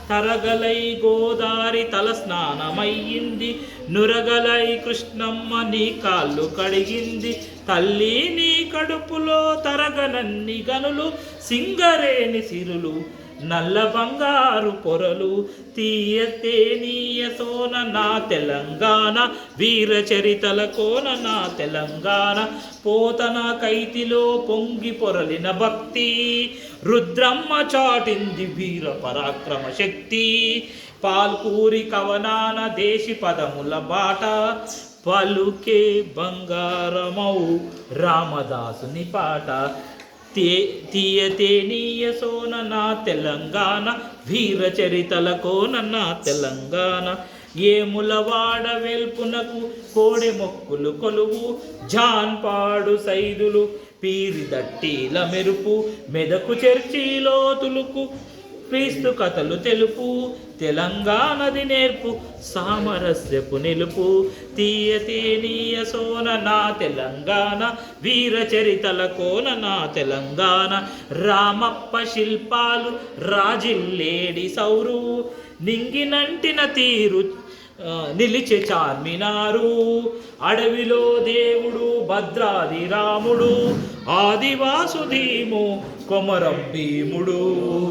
తరగలై గోదారి తల స్నానమయ్యింది, నురగలై కృష్ణమ్మ నీ కాళ్ళు కడిగింది. తల్లి నీ కడుపులో తరగనన్ని గనులు, సింగరేణి సిరులు నల్ల బంగారు పొరలు. తీయతే నీయ సోన నా తెలంగాణ, వీర చరితల కోన నా తెలంగాణ. పోతన కైతిలో పొంగి పొరలిన భక్తి, రుద్రమ్మ చాటింది వీర పరాక్రమ శక్తి. పాల్కూరి కవనాన దేశి పదముల బాట, పలుకే బంగారమౌ రామదాసుని పాట. తీయతే నీయ సోన నా తెలంగాణ, వీర చరితల కోన నా తెలంగాణ. ఏములవాడ వెల్పునకు కోడె మొక్కులు కొలువు, జాన్పాడు సైదులు పీరి దట్టీల మెరుపు. మెదకు చర్చిలో తులుకు క్రీస్తు కథలు తెలుపు, తెలంగాణది నేర్పు సామరస్యపు నిలుపు. తీయతే నీయ సోన నా తెలంగాణ, వీర చరితల కోన నా తెలంగాణ. రామప్ప శిల్పాలు రాజిల్లేడి సౌరు, నింగినంటిన తీరు నిలిచే చార్మినారు. అడవిలో దేవుడు భద్రాది రాముడు, ఆదివాసుధీము కొమరం భీముడు.